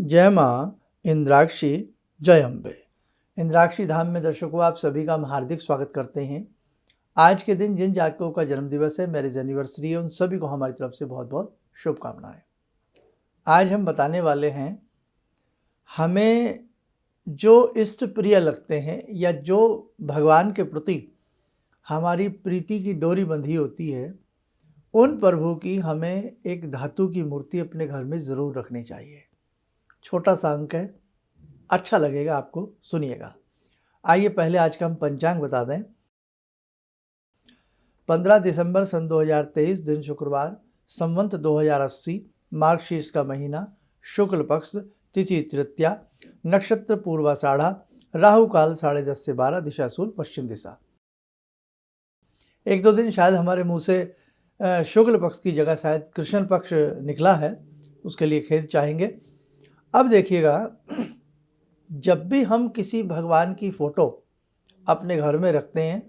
जय माँ इंद्राक्षी जय अम्बे। इंद्राक्षी धाम में दर्शकों आप सभी का हम हार्दिक स्वागत करते हैं। आज के दिन जिन जातकों का जन्मदिवस है, मैरिज एनिवर्सरी है, उन सभी को हमारी तरफ से बहुत बहुत शुभकामनाएं। आज हम बताने वाले हैं हमें जो इष्ट प्रिय लगते हैं या जो भगवान के प्रति हमारी प्रीति की डोरी बंधी होती है, उन प्रभु की हमें एक धातु की मूर्ति अपने घर में ज़रूर रखनी चाहिए। छोटा सा अंक है, अच्छा लगेगा आपको, सुनिएगा। आइए पहले आज का हम पंचांग बता दें। 15 दिसंबर सन 2023 दिन शुक्रवार, संवत 2080, मार्गशीर्ष का महीना, शुक्ल पक्ष, तिथि तृतीया, नक्षत्र पूर्वाषाढ़ा, राहु काल 10:30 से 12, दिशा सूर्य पश्चिम दिशा। एक दो दिन शायद हमारे मुंह से शुक्ल पक्ष की जगह शायद कृष्ण पक्ष निकला है, उसके लिए खेद चाहेंगे। अब देखिएगा, जब भी हम किसी भगवान की फ़ोटो अपने घर में रखते हैं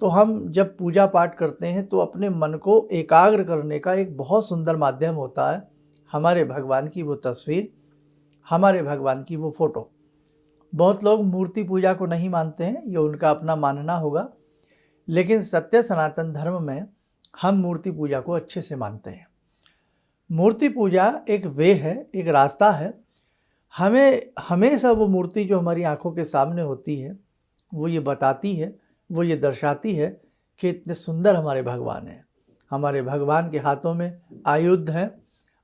तो हम जब पूजा पाठ करते हैं तो अपने मन को एकाग्र करने का एक बहुत सुंदर माध्यम होता है हमारे भगवान की वो तस्वीर, हमारे भगवान की वो फ़ोटो। बहुत लोग मूर्ति पूजा को नहीं मानते हैं, ये उनका अपना मानना होगा, लेकिन सत्य सनातन धर्म में हम मूर्ति पूजा को अच्छे से मानते हैं। मूर्ति पूजा एक वे है, एक रास्ता है। हमें हमेशा वो मूर्ति जो हमारी आंखों के सामने होती है वो ये बताती है, वो ये दर्शाती है कि इतने सुंदर हमारे भगवान हैं। हमारे भगवान के हाथों में आयुध हैं,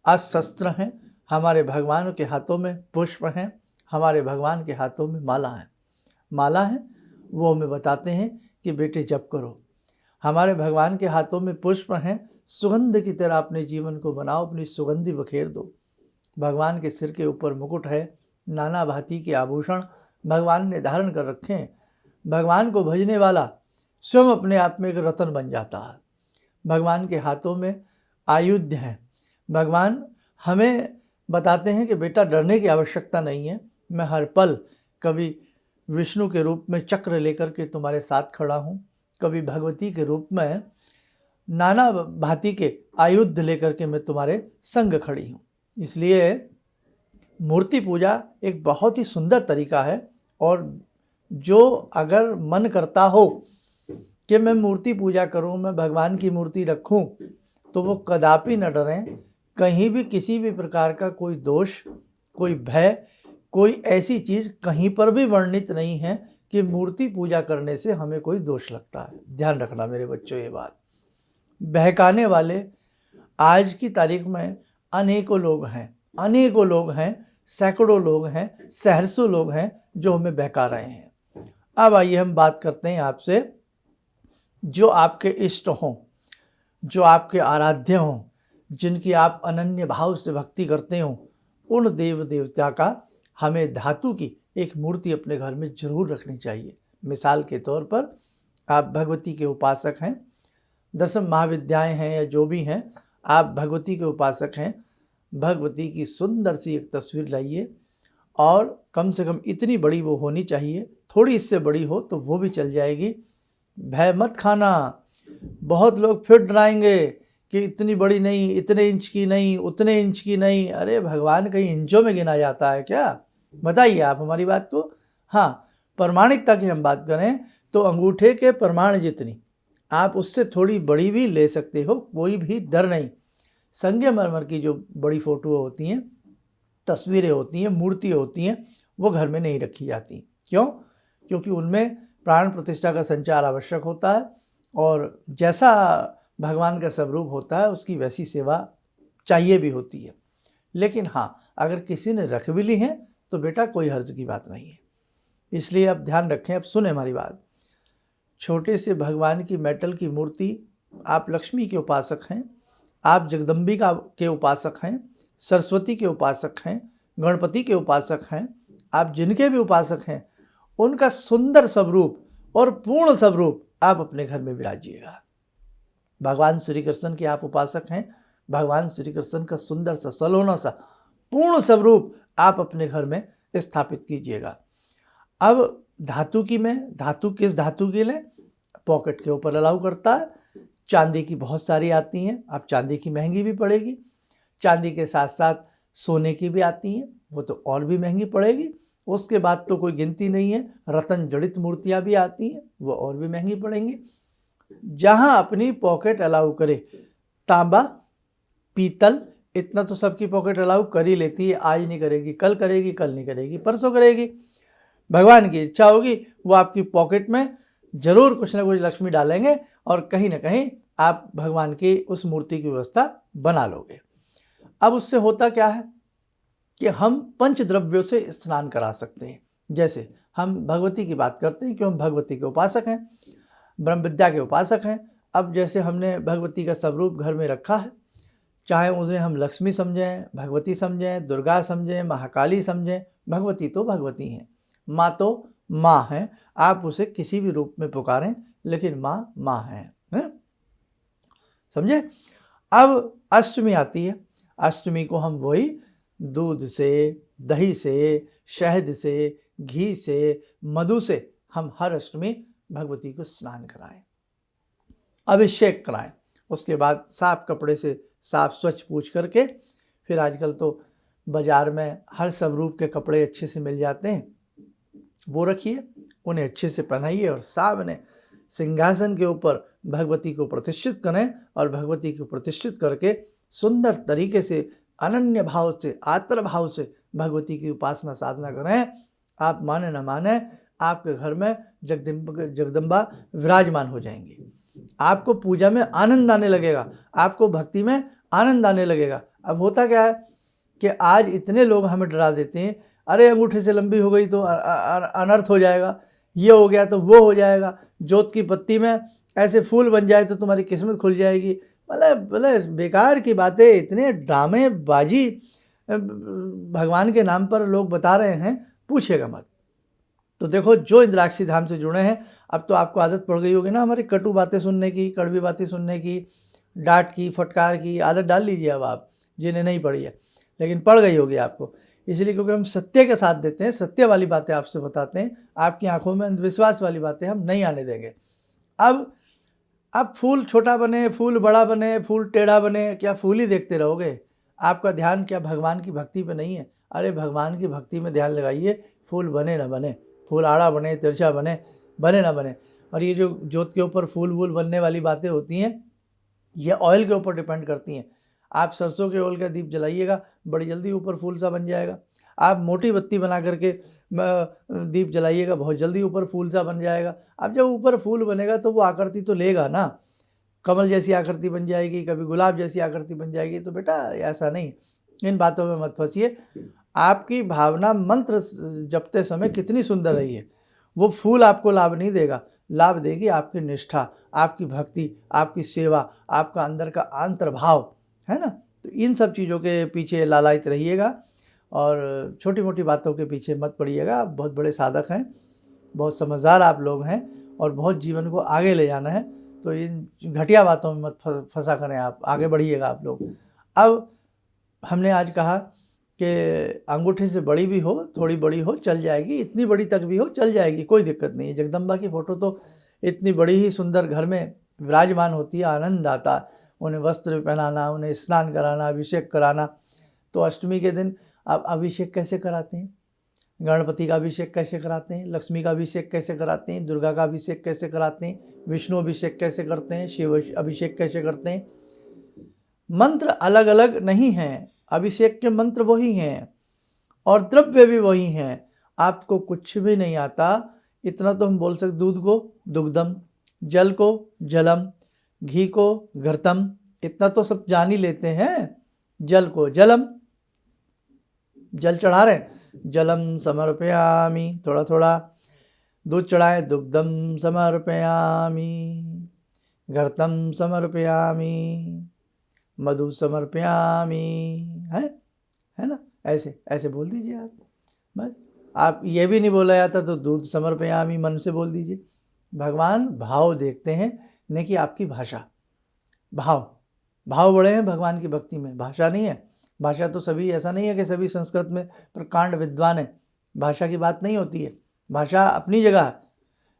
अस्त्र हैं, हमारे भगवान के हाथों में पुष्प हैं, हमारे भगवान के हाथों में माला है। वो हमें बताते हैं कि बेटे जप करो। हमारे भगवान के हाथों में पुष्प हैं, सुगंध की तरह अपने जीवन को बनाओ, अपनी सुगंधी बखेर दो। भगवान के सिर के ऊपर मुकुट है, नाना भांति के आभूषण भगवान ने धारण कर रखे हैं। भगवान को भजने वाला स्वयं अपने आप में एक रत्न बन जाता है। भगवान के हाथों में आयुध हैं। भगवान हमें बताते हैं कि बेटा डरने की आवश्यकता नहीं है, मैं हर पल कभी विष्णु के रूप में चक्र लेकर के तुम्हारे साथ खड़ा हूँ, कभी भगवती के रूप में नाना भांति के आयुध लेकर के मैं तुम्हारे संग खड़ी हूँ। इसलिए मूर्ति पूजा एक बहुत ही सुंदर तरीका है, और जो अगर मन करता हो कि मैं मूर्ति पूजा करूं, मैं भगवान की मूर्ति रखूं, तो वो कदापि न डरें। कहीं भी किसी भी प्रकार का कोई दोष, कोई भय, कोई ऐसी चीज़ कहीं पर भी वर्णित नहीं है कि मूर्ति पूजा करने से हमें कोई दोष लगता है। ध्यान रखना मेरे बच्चों ये बात। बहकाने वाले आज की तारीख में अनेकों लोग हैं, सैकड़ों लोग हैं, सहस्रों लोग हैं जो हमें बहका रहे हैं। अब आइए हम बात करते हैं आपसे, जो आपके इष्ट हों, जो आपके आराध्य हों, जिनकी आप अनन्य भाव से भक्ति करते हों, उन देव देवता का हमें धातु की एक मूर्ति अपने घर में जरूर रखनी चाहिए। मिसाल के तौर पर आप भगवती के उपासक हैं, 10 महाविद्याएं हैं या जो भी हैं, आप भगवती के उपासक हैं, भगवती की सुंदर सी एक तस्वीर लाइए, और कम से कम इतनी बड़ी वो होनी चाहिए, थोड़ी इससे बड़ी हो तो वो भी चल जाएगी। भय मत खाना। बहुत लोग फिर डराएंगे कि इतनी बड़ी नहीं, इतने इंच की नहीं, उतने इंच की नहीं। अरे भगवान कहीं इंचों में गिना जाता है क्या? बताइए आप हमारी बात को। हाँ, प्रमाणिकता की हम बात करें तो अंगूठे के प्रमाण जितनी, आप उससे थोड़ी बड़ी भी ले सकते हो, कोई भी डर नहीं। संगमरमर की जो बड़ी फ़ोटो होती हैं, तस्वीरें होती हैं, मूर्ति होती हैं, वो घर में नहीं रखी जाती। क्यों? क्योंकि उनमें प्राण प्रतिष्ठा का संचार आवश्यक होता है, और जैसा भगवान का स्वरूप होता है उसकी वैसी सेवा चाहिए भी होती है। लेकिन हाँ, अगर किसी ने रख भी ली है तो बेटा कोई हर्ज की बात नहीं है। इसलिए आप ध्यान रखें। अब सुने हमारी बात। छोटे से भगवान की मेटल की मूर्ति, आप लक्ष्मी के उपासक हैं, आप जगदम्बिका के उपासक हैं, सरस्वती के उपासक हैं, गणपति के उपासक हैं, आप जिनके भी उपासक हैं, उनका सुंदर स्वरूप और पूर्ण स्वरूप आप अपने घर में विराजिएगा। भगवान श्री कृष्ण के आप उपासक हैं, भगवान श्री कृष्ण का सुंदर सा सलोना सा पूर्ण स्वरूप आप अपने घर में स्थापित कीजिएगा। अब धातु किस धातु की लें? पॉकेट के ऊपर अलाउ करता है। चांदी की बहुत सारी आती हैं, अब चांदी की महंगी भी पड़ेगी। चांदी के साथ साथ सोने की भी आती हैं, वो तो और भी महंगी पड़ेगी। उसके बाद तो कोई गिनती नहीं है, रत्न जड़ित मूर्तियाँ भी आती हैं, वो और भी महंगी पड़ेंगी। जहाँ अपनी पॉकेट अलाउ करे, तांबा, पीतल, इतना तो सबकी पॉकेट अलाउ कर ही लेती है। आज नहीं करेगी, कल करेगी, कल नहीं करेगी, परसों करेगी। भगवान की इच्छा होगी वो आपकी पॉकेट में जरूर कुछ ना कुछ लक्ष्मी डालेंगे और कहीं ना कहीं आप भगवान की उस मूर्ति की व्यवस्था बना लोगे। अब उससे होता क्या है कि हम पंचद्रव्यों से स्नान करा सकते हैं। जैसे हम भगवती की बात करते हैं कि हम भगवती के उपासक हैं, ब्रह्म विद्या के उपासक हैं। अब जैसे हमने भगवती का स्वरूप घर में रखा है, चाहे उन्हें हम लक्ष्मी समझें, भगवती समझें, दुर्गा समझें, महाकाली समझें, भगवती तो भगवती हैं, माँ तो माँ है। आप उसे किसी भी रूप में पुकारें, लेकिन माँ माँ है, समझे। अब अष्टमी आती है। अष्टमी को हम वही दूध से, दही से, शहद से, घी से, मधु से हम हर अष्टमी भगवती को स्नान कराएं, अभिषेक कराएं। उसके बाद साफ कपड़े से साफ स्वच्छ पूछ करके, फिर आजकल तो बाज़ार में हर स्वरूप के कपड़े अच्छे से मिल जाते हैं, वो रखिए, उन्हें अच्छे से पहनाइए और सामने सिंहासन के ऊपर भगवती को प्रतिष्ठित करें और भगवती को प्रतिष्ठित करके सुंदर तरीके से, अनन्य भाव से, आतर भाव से भगवती की उपासना साधना करें। आप माने न माने, आपके घर में जगदम्बा विराजमान हो जाएंगी। आपको पूजा में आनंद आने लगेगा, आपको भक्ति में आनंद आने लगेगा। अब होता क्या है कि आज इतने लोग हमें डरा देते हैं, अरे अंगूठे से लंबी हो गई तो अनर्थ हो जाएगा, ये हो गया तो वो हो जाएगा, जोत की पत्ती में ऐसे फूल बन जाए तो तुम्हारी किस्मत खुल जाएगी। मतलब बेकार की बातें, इतने ड्रामेबाजी भगवान के नाम पर लोग बता रहे हैं, पूछेगा मत। तो देखो, जो इंद्राक्षी धाम से जुड़े हैं, अब तो आपको आदत पड़ गई होगी ना हमारी कटु बातें सुनने की, कड़वी बातें सुनने की, डांट की, फटकार की आदत डाल लीजिए अब आप, जिन्हें नहीं पड़ी है, लेकिन पड़ गई होगी आपको। इसलिए क्योंकि हम सत्य के साथ देते हैं, सत्य वाली बातें आपसे बताते हैं, आपकी आंखों में अंधविश्वास वाली बातें हम नहीं आने देंगे। अब फूल छोटा बने, फूल बड़ा बने, फूल टेढ़ा बने, क्या फूल ही देखते रहोगे? आपका ध्यान क्या भगवान की भक्ति पे नहीं है? अरे भगवान की भक्ति में ध्यान लगाइए, फूल बने ना बने, फूल आड़ा बने, तिरछा बने, बने ना बने। और ये जो जोत के ऊपर फूल वूल बनने वाली बातें होती हैं, ये ऑयल के ऊपर डिपेंड करती हैं। आप सरसों के ऑयल का दीप जलाइएगा, बड़ी जल्दी ऊपर फूल सा बन जाएगा। आप मोटी बत्ती बना करके दीप जलाइएगा, बहुत जल्दी ऊपर फूल सा बन जाएगा। अब जब ऊपर फूल बनेगा तो वो आकृति तो लेगा ना, कमल जैसी आकृति बन जाएगी, कभी गुलाब जैसी आकृति बन जाएगी। तो बेटा ऐसा नहीं, इन बातों में मत फंसिए। आपकी भावना मंत्र जपते समय कितनी सुंदर रही है, वो फूल आपको लाभ नहीं देगा, लाभ देगी आपकी निष्ठा, आपकी भक्ति, आपकी सेवा, आपका अंदर का अंतर्भाव, है ना। तो इन सब चीज़ों के पीछे लालायित रहिएगा और छोटी मोटी बातों के पीछे मत पड़िएगा। आप बहुत बड़े साधक हैं, बहुत समझदार आप लोग हैं और बहुत जीवन को आगे ले जाना है, तो इन घटिया बातों में मत फंसा करें, आप आगे बढ़िएगा आप लोग। अब हमने आज कहा कि अंगूठे से बड़ी भी हो, थोड़ी बड़ी हो, चल जाएगी, इतनी बड़ी तक भी हो चल जाएगी, कोई दिक्कत नहीं है। जगदम्बा की फ़ोटो तो इतनी बड़ी ही सुंदर घर में विराजमान होती है, आनंद आता है। उन्हें वस्त्र पहनाना, उन्हें स्नान कराना, अभिषेक कराना। तो अष्टमी के दिन आप अभिषेक कैसे कराते हैं? गणपति का अभिषेक कैसे कराते हैं? लक्ष्मी का अभिषेक कैसे कराते हैं? दुर्गा का अभिषेक कैसे कराते हैं? विष्णु अभिषेक कैसे करते हैं? शिव अभिषेक कैसे करते हैं? मंत्र अलग अलग नहीं हैं, अभिषेक के मंत्र वही हैं और द्रव्य भी वही हैं। आपको कुछ भी नहीं आता, इतना तो हम बोल सकते, दूध को दुग्धम, जल को जलम, घी को घृतम, इतना तो सब जान ही लेते हैं। जल को जलम, जल चढ़ा रहे, जलम समर्पयामि, थोड़ा थोड़ा दूध चढ़ाए, दुग्धम समर्पयामि, घृतम समर्पयामि, मधु समर्पयामि, है ना। ऐसे ऐसे बोल दीजिए आप। बस आप ये भी नहीं बोला जाता तो दूध समर्पयामि मन से बोल दीजिए। भगवान भाव देखते हैं, नहीं कि आपकी भाषा। भाव बड़े हैं भगवान की भक्ति में, भाषा नहीं है। भाषा तो सभी, ऐसा नहीं है कि सभी संस्कृत में प्रकांड विद्वान है, भाषा की बात नहीं होती है। भाषा अपनी जगह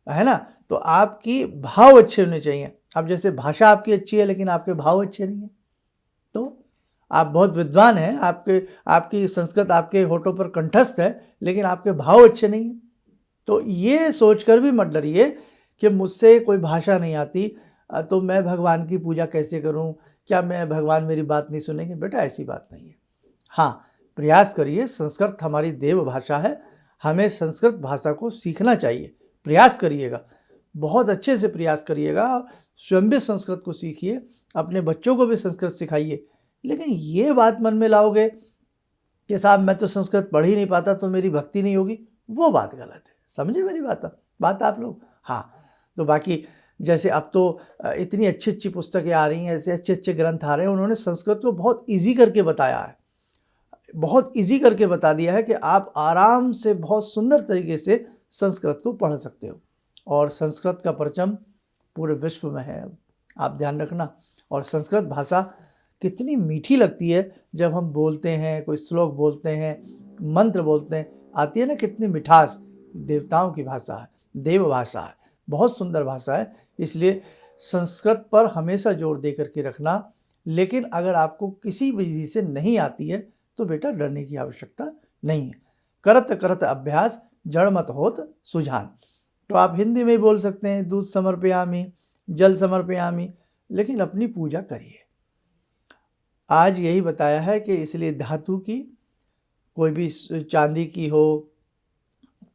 है ना। तो आपकी भाव अच्छे होने चाहिए। अब जैसे भाषा आपकी अच्छी है लेकिन आपके भाव अच्छे नहीं हैं, तो आप बहुत विद्वान हैं, आपकी संस्कृत आपके होठों पर कंठस्थ है, लेकिन आपके भाव अच्छे नहीं हैं। तो ये सोचकर भी मत डरिए कि मुझसे कोई भाषा नहीं आती तो मैं भगवान की पूजा कैसे करूं, क्या मैं भगवान मेरी बात नहीं सुनेंगे? बेटा ऐसी बात नहीं है। हाँ, प्रयास करिए, संस्कृत हमारी देव भाषा है, हमें संस्कृत भाषा को सीखना चाहिए। प्रयास करिएगा, बहुत अच्छे से प्रयास करिएगा, स्वयं भी संस्कृत को सीखिए, अपने बच्चों को भी संस्कृत सिखाइए। लेकिन ये बात मन में लाओगे कि साहब मैं तो संस्कृत पढ़ ही नहीं पाता तो मेरी भक्ति नहीं होगी, वो बात गलत है। समझे मेरी बात आप लोग? हाँ, तो बाकी जैसे अब तो इतनी अच्छी अच्छी पुस्तकें आ रही हैं, ऐसे अच्छे अच्छे ग्रंथ आ रहे हैं, उन्होंने संस्कृत को बहुत ईजी करके बताया है, बहुत ईजी करके बता दिया है कि आप आराम से बहुत सुंदर तरीके से संस्कृत को पढ़ सकते हो। और संस्कृत का परचम पूरे विश्व में है, आप ध्यान रखना। और संस्कृत भाषा कितनी मीठी लगती है जब हम बोलते हैं, कोई श्लोक बोलते हैं, मंत्र बोलते हैं, आती है ना कितनी मिठास। देवताओं की भाषा है, देव भाषा है, बहुत सुंदर भाषा है। इसलिए संस्कृत पर हमेशा जोर दे करके रखना। लेकिन अगर आपको किसी वजह से नहीं आती है तो बेटा डरने की आवश्यकता नहीं है। करत करत अभ्यास जड़ मत होत सुजान। तो आप हिंदी में ही बोल सकते हैं, दूध समर्पयामि, जल समर्पयामि, लेकिन अपनी पूजा करिए। आज यही बताया है कि इसलिए धातु की, कोई भी चांदी की हो,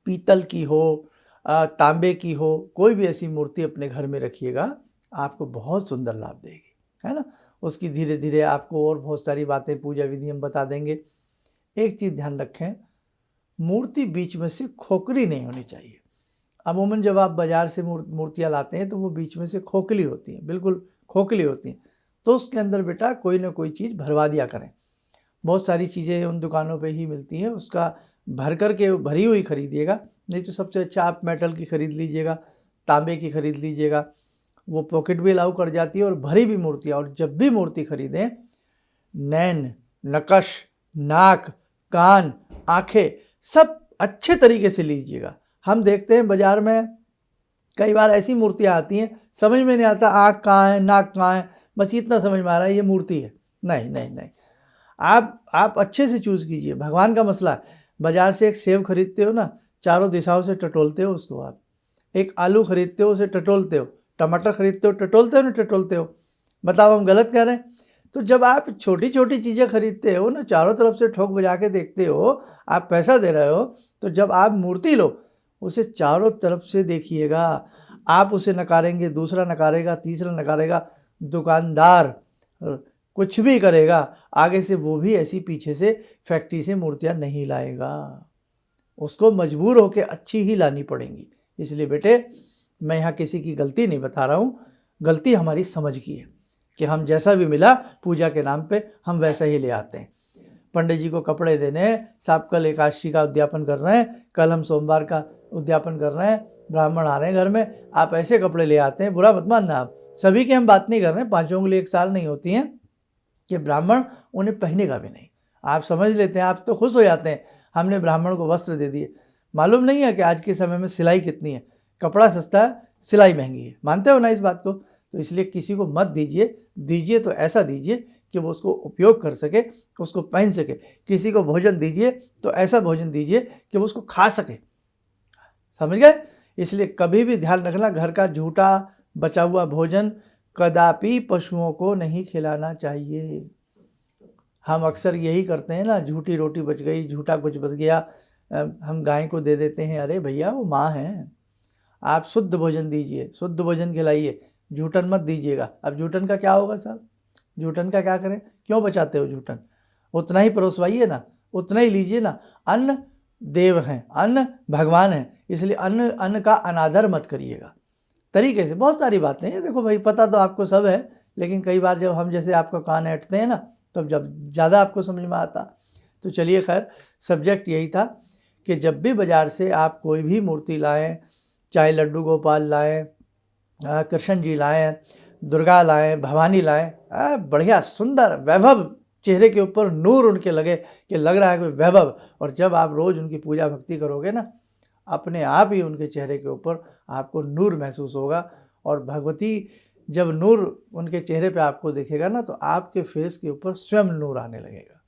पीतल की हो, तांबे की हो, कोई भी ऐसी मूर्ति अपने घर में रखिएगा, आपको बहुत सुंदर लाभ देगी, है ना। उसकी धीरे धीरे आपको और बहुत सारी बातें, पूजा विधि हम बता देंगे। एक चीज़ ध्यान रखें, मूर्ति बीच में से खोखली नहीं होनी चाहिए। अमूमन जब आप बाज़ार से मूर्तियाँ लाते हैं तो वो बीच में से खोखली होती हैं, बिल्कुल खोखली होती हैं। तो उसके अंदर बेटा कोई ना कोई चीज़ भरवा दिया करें। बहुत सारी चीज़ें उन दुकानों पे ही मिलती हैं, उसका भर कर के भरी हुई खरीदिएगा। नहीं तो सबसे अच्छा आप मेटल की खरीद लीजिएगा, तांबे की खरीद लीजिएगा, वो पॉकेट भी अलाउ कर जाती है और भरी भी मूर्तियाँ। और जब भी मूर्ति खरीदें, नैन, नकश, नाक, कान, आँखें सब अच्छे तरीके से लीजिएगा। हम देखते हैं बाज़ार में कई बार ऐसी मूर्तियाँ आती हैं, समझ में नहीं आता आँख कहाँ है, नाक कहाँ है, बस इतना समझ में आ रहा है ये मूर्ति है। नहीं नहीं नहीं, आप अच्छे से चूज़ कीजिए। भगवान का मसला है, बाज़ार से एक सेब खरीदते हो ना, चारों दिशाओं से टटोलते हो उसको। आप एक आलू खरीदते हो, उसे टटोलते हो, टमाटर खरीदते हो, टटोलते हो ना टटोलते हो? बताओ हम गलत कह रहे हैं? तो जब आप छोटी छोटी चीज़ें खरीदते हो ना, चारों तरफ से ठोक बजा के देखते हो, आप पैसा दे रहे हो, तो जब आप मूर्ति लो उसे चारों तरफ से देखिएगा। आप उसे नकारेंगे, दूसरा नकारेगा, तीसरा नकारेगा, दुकानदार कुछ भी करेगा, आगे से वो भी ऐसी पीछे से फैक्ट्री से मूर्तियाँ नहीं लाएगा, उसको मजबूर होकर अच्छी ही लानी पड़ेंगी। इसलिए बेटे मैं यहाँ किसी की गलती नहीं बता रहा हूँ, गलती हमारी समझ की है कि हम जैसा भी मिला पूजा के नाम पे हम वैसा ही ले आते हैं। पंडित जी को कपड़े देने हैं, साहब कल एकादशी का उद्यापन कर रहे हैं, कल हम सोमवार का उद्यापन कर रहे हैं, ब्राह्मण आ रहे हैं घर में, आप ऐसे कपड़े ले आते हैं। बुरा मत मानना, आप सभी की हम बात नहीं कर रहे हैं, पाँचों के लिए एक साल नहीं होती हैं कि ब्राह्मण उन्हें पहनेगा भी नहीं। आप समझ लेते हैं, आप तो खुश हो जाते हैं हमने ब्राह्मण को वस्त्र दे दिए। मालूम नहीं है कि आज के समय में सिलाई कितनी है, कपड़ा सस्ता है, सिलाई महंगी है। मानते हो ना इस बात को? तो इसलिए किसी को मत दीजिए तो ऐसा दीजिए कि वो उसको उपयोग कर सके, उसको पहन सके। किसी को भोजन दीजिए तो ऐसा भोजन दीजिए कि वो उसको खा सके। समझ गए? इसलिए कभी भी ध्यान रखना, घर का झूठा बचा हुआ भोजन कदापि पशुओं को नहीं खिलाना चाहिए। हम अक्सर यही करते हैं ना, झूठी रोटी बच गई, झूठा कुछ बच गया, हम गाय को दे देते हैं। अरे भैया वो माँ है, आप शुद्ध भोजन दीजिए, शुद्ध भोजन खिलाइए, झूठन मत दीजिएगा। अब झूठन का क्या होगा साहब? झूठन का क्या करें? क्यों बचाते हो झूठन? उतना ही परोसवाइए ना, उतना ही लीजिए ना। अन्न देव हैं, अन्न भगवान है, इसलिए अन्न का अनादर मत करिएगा। तरीके से बहुत सारी बातें हैं। देखो भाई, पता तो आपको सब है, लेकिन कई बार जब हम जैसे आपका कान ऐंठते हैं ना, तब जब ज़्यादा आपको समझ में आता। तो चलिए खैर, सब्जेक्ट यही था कि जब भी बाज़ार से आप कोई भी मूर्ति लाएं, चाहे लड्डू गोपाल लाएं, कृष्ण जी लाएं, दुर्गा लाएं, भवानी लाएं, बढ़िया सुंदर वैभव, चेहरे के ऊपर नूर उनके लगे कि लग रहा है कोई वैभव। और जब आप रोज़ उनकी पूजा भक्ति करोगे ना, अपने आप ही उनके चेहरे के ऊपर आपको नूर महसूस होगा। और भगवती जब नूर उनके चेहरे पे आपको दिखेगा ना, तो आपके फेस के ऊपर स्वयं नूर आने लगेगा।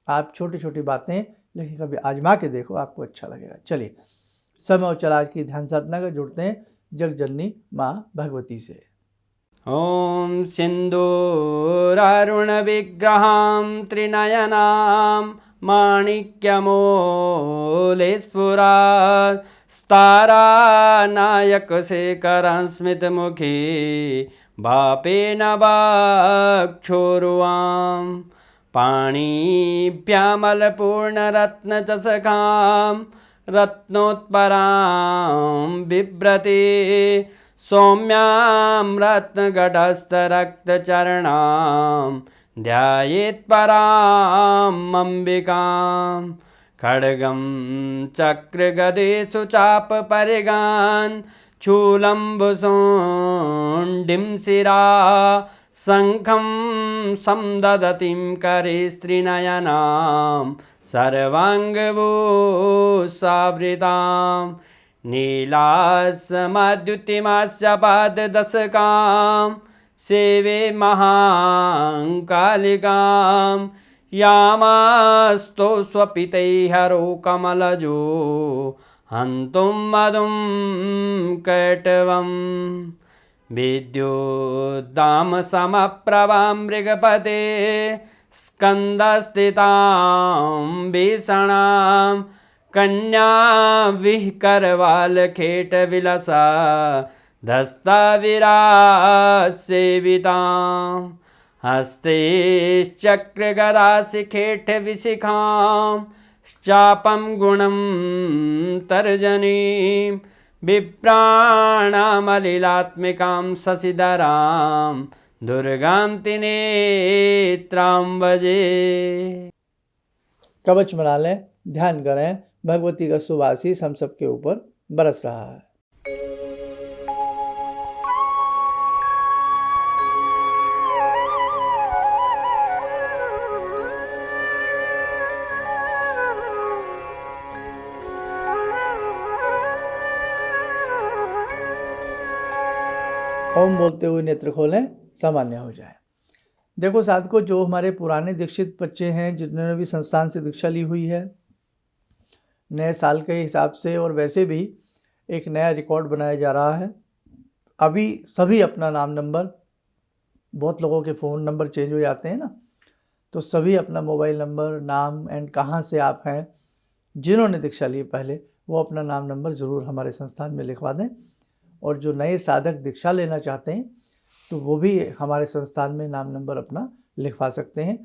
आप छोटी छोटी बातें लेकिन कभी आजमा के देखो, आपको अच्छा लगेगा। चलिए, समय और चल आज की ध्यान साधना का जुड़ते हैं जगजननी माँ भगवती से। ॐ सिन्दूरारुणविग्रहां त्रिनयनां माणिक्यमूलस्फुरात् स्तारानायकशेखरं स्मितमुखी वापेन वक्षोरुवां पाणिभ्यामलपूर्णरत्नचषकां रत्नोत्परां बिभ्रति सौम्यां रत्नगटस्थरक्तचरणां ध्यायेत् पराम् अम्बिकां खड्गं चक्रगदेषु चापपरिगान् शूलम्बुशोण्डिं शिरा शङ्खं समदधतीं करे स्त्रीनयनां सर्वाङ्गभूषावृतां नीलासमद्युतिमास्य पाददशकां सेवे महाकालिकां यामास्तो स्वपितैहरो कमलजो हन्तुं मधुं कैटवम् विद्युद्दामसमप्रभां मृगपते स्कन्दस्थितां भीषणां कन्याविहकरवालखेटविलसा धस्ताविरासेवितां हस्तैश्चक्रगदाशिखेटविशिखां चापं गुणं तर्जनीं विप्राणामलिलात्मिकां शशिधरां दुर्गां त्रिनेत्रां भजे। कवच बना लें, ध्यान करें, भगवती का शुभ आशीष हम सबके ऊपर बरस रहा है। ओम बोलते हुए नेत्र खोलें, सामान्य हो जाए। देखो साधकों, जो हमारे पुराने दीक्षित बच्चे हैं जिन्होंने भी संस्थान से दीक्षा ली हुई है, नए साल के हिसाब से और वैसे भी एक नया रिकॉर्ड बनाया जा रहा है। अभी सभी अपना नाम नंबर, बहुत लोगों के फ़ोन नंबर चेंज हो जाते हैं ना, तो सभी अपना मोबाइल नंबर, नाम एंड कहाँ से आप हैं, जिन्होंने दीक्षा ली पहले, वो अपना नाम नंबर ज़रूर हमारे संस्थान में लिखवा दें। और जो नए साधक दीक्षा लेना चाहते हैं तो वो भी हमारे संस्थान में नाम नंबर अपना लिखवा सकते हैं।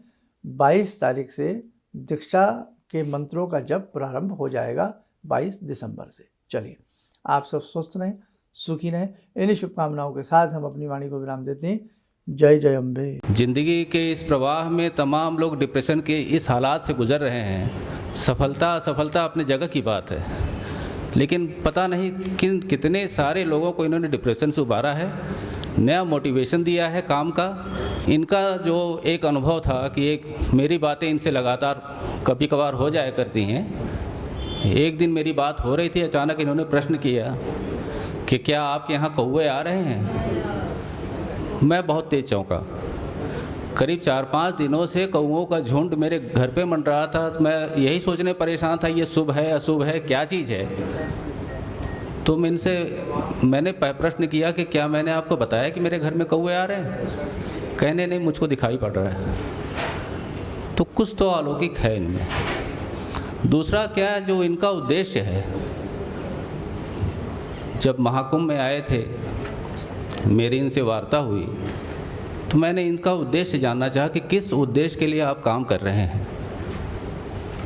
22 तारीख से दीक्षा के मंत्रों का जप प्रारंभ हो जाएगा, 22 दिसंबर से। चलिए, आप सब स्वस्थ रहें, सुखी रहें। इन्हीं शुभकामनाओं के साथ हम अपनी वाणी को विराम देते हैं। जय जय अम्बे। जिंदगी के इस प्रवाह में तमाम लोग डिप्रेशन के इस हालात से गुजर रहे हैं। सफलता असफलता अपनी जगह की बात है, लेकिन पता नहीं कितने सारे लोगों को इन्होंने डिप्रेशन से उबारा है, नया मोटिवेशन दिया है काम का। इनका जो एक अनुभव था कि एक मेरी बातें इनसे लगातार कभी कभार हो जाया करती हैं। एक दिन मेरी बात हो रही थी, अचानक इन्होंने प्रश्न किया कि क्या आपके यहाँ कौवे आ रहे हैं। मैं बहुत तेज चौंका। करीब 4-5 दिनों से कौवों का झुंड मेरे घर पे मंडरा था। तो मैं यही सोचने परेशान था, ये शुभ है अशुभ है, क्या चीज़ है। तो मैंने प्रश्न किया कि क्या मैंने आपको बताया कि मेरे घर में कौवे आ रहे हैं। कहने नहीं, मुझको दिखाई पड़ रहा है। तो कुछ तो अलौकिक है इनमें। दूसरा क्या, जो इनका उद्देश्य है, जब महाकुंभ में आए थे, मेरी इनसे वार्ता हुई तो मैंने इनका उद्देश्य जानना चाहा कि किस उद्देश्य के लिए आप काम कर रहे हैं।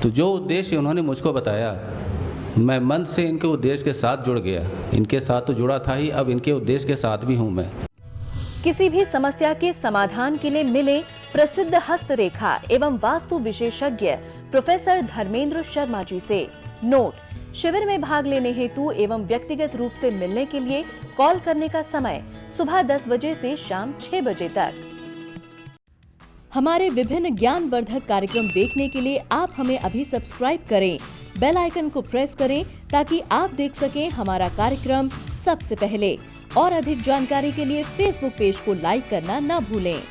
तो जो उद्देश्य उन्होंने मुझको बताया, मैं मन से इनके उद्देश्य के साथ जुड़ गया। इनके साथ तो जुड़ा था ही, अब इनके उद्देश्य के साथ भी हूँ मैं। किसी भी समस्या के समाधान के लिए मिले प्रसिद्ध हस्तरेखा एवं वास्तु विशेषज्ञ प्रोफेसर धर्मेंद्र शर्मा जी से। नोट: शिविर में भाग लेने हेतु एवं व्यक्तिगत रूप से मिलने के लिए कॉल करने का समय सुबह 10 बजे से शाम 6 बजे तक। हमारे विभिन्न ज्ञानवर्धक कार्यक्रम देखने के लिए आप हमें अभी सब्सक्राइब करें, बेल आइकन को प्रेस करें ताकि आप देख सकें हमारा कार्यक्रम सबसे पहले। और अधिक जानकारी के लिए फेसबुक पेज को लाइक करना न भूलें।